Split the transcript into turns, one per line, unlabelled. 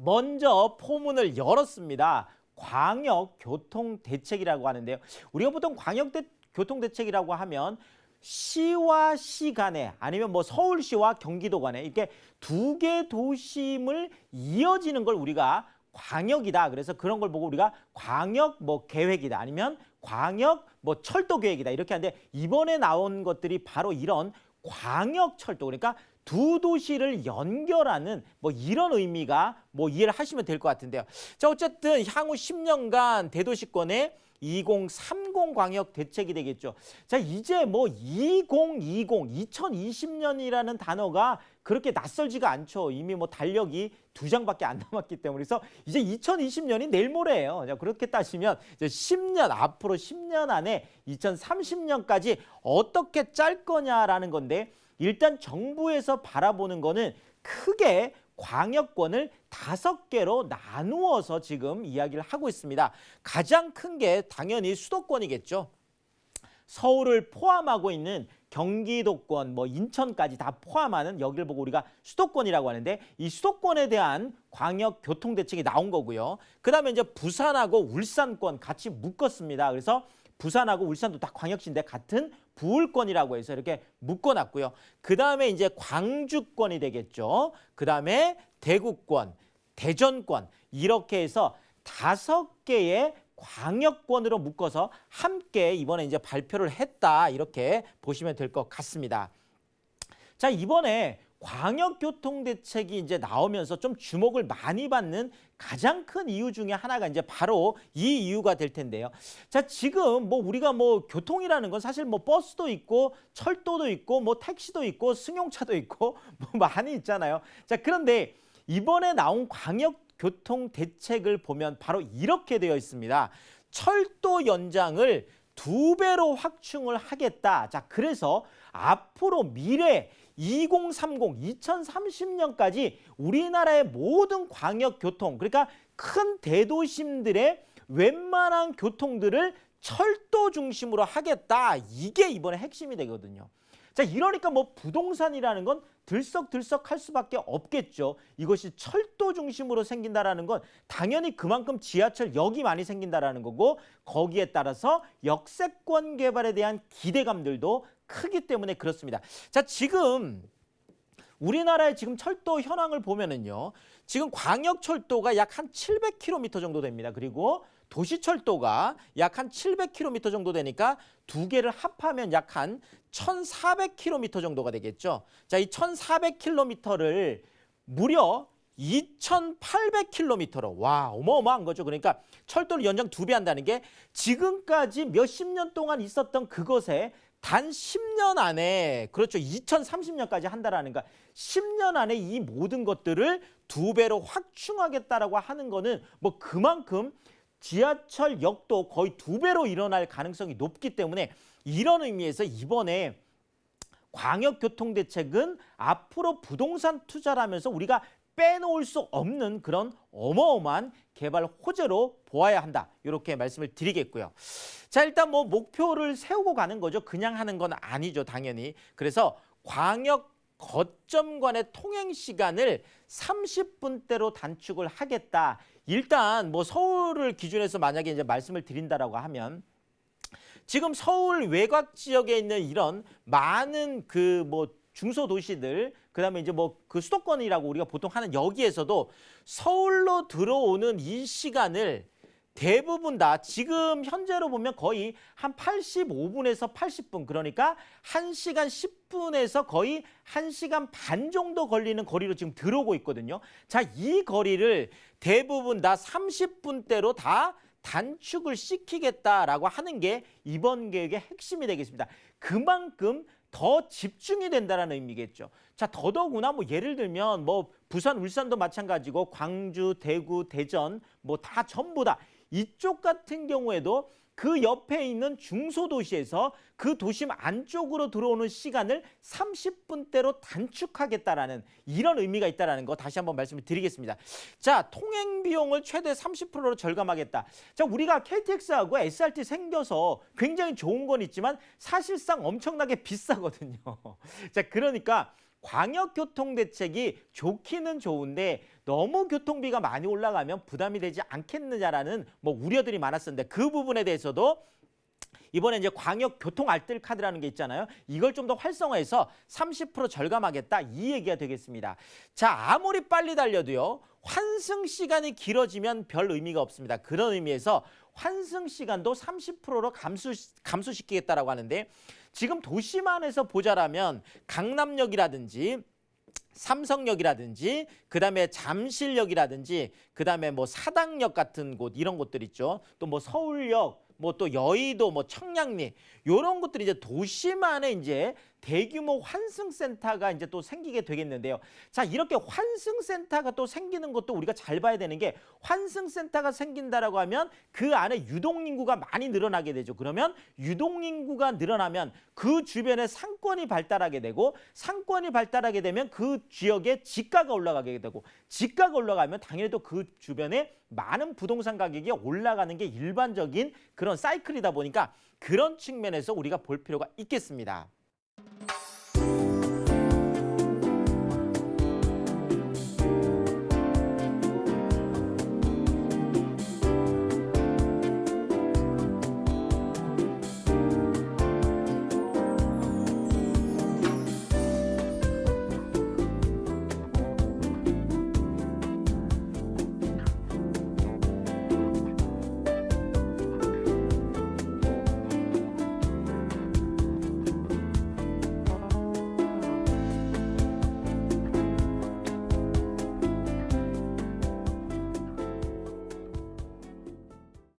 먼저 포문을 열었습니다. 광역교통대책이라고 하는데요. 우리가 보통 광역교통대책이라고 하면 시와 시 간에 아니면 뭐 서울시와 경기도 간에 이렇게 두 개 도심을 이어지는 걸 우리가 광역이다. 그래서 그런 걸 보고 우리가 광역 뭐 계획이다. 아니면 광역 뭐 철도 계획이다. 이렇게 하는데 이번에 나온 것들이 바로 이런 광역철도, 그러니까 두 도시를 연결하는 뭐 이런 의미가 뭐 이해를 하시면 될 것 같은데요. 자, 어쨌든 향후 10년간 대도시권의 2030 광역 대책이 되겠죠. 자, 이제 뭐 2020년이라는 단어가 그렇게 낯설지가 않죠. 이미 뭐 달력이 2장밖에 안 남았기 때문에. 그래서 이제 2020년이 내일 모레예요. 자, 그렇게 따지면 이제 10년 앞으로 10년 안에 2030년까지 어떻게 짤 거냐라는 건데, 일단 정부에서 바라보는 거는 크게 광역권을 5개로 나누어서 지금 이야기를 하고 있습니다. 가장 큰 게 당연히 수도권이겠죠. 서울을 포함하고 있는 경기도권, 뭐 인천까지 다 포함하는 여기를 보고 우리가 수도권이라고 하는데, 이 수도권에 대한 광역 교통 대책이 나온 거고요. 그다음에 이제 부산하고 울산권 같이 묶었습니다. 그래서 부산하고 울산도 다 광역시인데 같은 부울권이라고 해서 이렇게 묶어놨고요. 그다음에 이제 광주권이 되겠죠. 그다음에 대구권, 대전권, 이렇게 해서 5개의 광역권으로 묶어서 함께 이번에 이제 발표를 했다, 이렇게 보시면 될 것 같습니다. 자, 이번에 광역교통대책이 이제 나오면서 좀 주목을 많이 받는 가장 큰 이유 중에 하나가 이제 바로 이 이유가 될 텐데요. 자, 지금 뭐 우리가 뭐 교통이라는 건 사실 뭐 버스도 있고 철도도 있고 뭐 택시도 있고 승용차도 있고 뭐 많이 있잖아요. 자, 그런데 이번에 나온 광역교통대책을 보면 바로 이렇게 되어 있습니다. 철도 연장을 2배로 확충을 하겠다. 자, 그래서 앞으로 미래 2030년까지 우리나라의 모든 광역교통, 그러니까 큰 대도심들의 웬만한 교통들을 철도 중심으로 하겠다. 이게 이번에 핵심이 되거든요. 자, 이러니까 뭐 부동산이라는 건 들썩들썩할 수밖에 없겠죠. 이것이 철도 중심으로 생긴다라는 건 당연히 그만큼 지하철역이 많이 생긴다라는 거고, 거기에 따라서 역세권 개발에 대한 기대감들도 크기 때문에 그렇습니다. 자, 지금 우리나라의 지금 철도 현황을 보면은요, 지금 광역철도가 약 한 700km 정도 됩니다. 그리고 도시철도가 약 한 700km 정도 되니까 두 개를 합하면 약 한 1400km 정도가 되겠죠. 자, 이 1400km를 무려 2800km로, 와, 어마어마한 거죠. 그러니까 철도를 연장 2배 한다는 게 지금까지 몇십 년 동안 있었던 그것에 단 10년 안에, 그렇죠, 2030년까지 한다라는 거, 10년 안에 이 모든 것들을 2배로 확충하겠다라고 하는 거는 뭐 그만큼 지하철역도 거의 2배로 일어날 가능성이 높기 때문에, 이런 의미에서 이번에 광역교통대책은 앞으로 부동산 투자를 하면서 우리가 빼놓을 수 없는 그런 어마어마한 개발 호재로 보아야 한다, 이렇게 말씀을 드리겠고요. 자, 일단 뭐 목표를 세우고 가는 거죠. 그냥 하는 건 아니죠, 당연히. 그래서 광역 거점 간의 통행 시간을 30분대로 단축을 하겠다. 일단 뭐 서울을 기준해서 만약에 이제 말씀을 드린다라고 하면, 지금 서울 외곽 지역에 있는 이런 많은 그 뭐 중소도시들, 그다음에 이제 뭐 그 수도권이라고 우리가 보통 하는 여기에서도 서울로 들어오는 이 시간을 대부분 다 지금 현재로 보면 거의 한 85분에서 80분, 그러니까 1시간 10분에서 거의 1시간 반 정도 걸리는 거리로 지금 들어오고 있거든요. 자, 이 거리를 대부분 다 30분대로 다 단축을 시키겠다라고 하는 게 이번 계획의 핵심이 되겠습니다. 그만큼 더 집중이 된다는 의미겠죠. 자, 더더구나 뭐 예를 들면 뭐 부산, 울산도 마찬가지고 광주, 대구, 대전 뭐 다 전부 다 이쪽 같은 경우에도 그 옆에 있는 중소도시에서 그 도심 안쪽으로 들어오는 시간을 30분대로 단축하겠다라는 이런 의미가 있다는 거 다시 한번 말씀을 드리겠습니다. 자, 통행 비용을 최대 30%로 절감하겠다. 자, 우리가 KTX하고 SRT 생겨서 굉장히 좋은 건 있지만 사실상 엄청나게 비싸거든요. 자, 그러니까 광역교통대책이 좋기는 좋은데 너무 교통비가 많이 올라가면 부담이 되지 않겠느냐라는 뭐 우려들이 많았었는데 그 부분에 대해서도 이번에 이제 광역 교통 알뜰 카드라는 게 있잖아요. 이걸 좀 더 활성화해서 30% 절감하겠다 이 얘기가 되겠습니다. 자, 아무리 빨리 달려도요. 환승 시간이 길어지면 별 의미가 없습니다. 그런 의미에서 환승 시간도 30%로 감소시키겠다라고 하는데 지금 도시만에서 보자라면 강남역이라든지 삼성역이라든지 그다음에 잠실역이라든지 그다음에 뭐 사당역 같은 곳 이런 곳들 있죠. 또 뭐 서울역 뭐 또 여의도 뭐 청량리 이런 것들이 이제 도시만에 이제 대규모 환승센터가 이제 또 생기게 되겠는데요. 자, 이렇게 환승센터가 또 생기는 것도 우리가 잘 봐야 되는 게 환승센터가 생긴다라고 하면 그 안에 유동인구가 많이 늘어나게 되죠. 그러면 유동인구가 늘어나면 그 주변에 상권이 발달하게 되고 상권이 발달하게 되면 그 지역에 지가가 올라가게 되고 지가가 올라가면 당연히 또 그 주변에 많은 부동산 가격이 올라가는 게 일반적인 그런 사이클이다 보니까 그런 측면에서 우리가 볼 필요가 있겠습니다.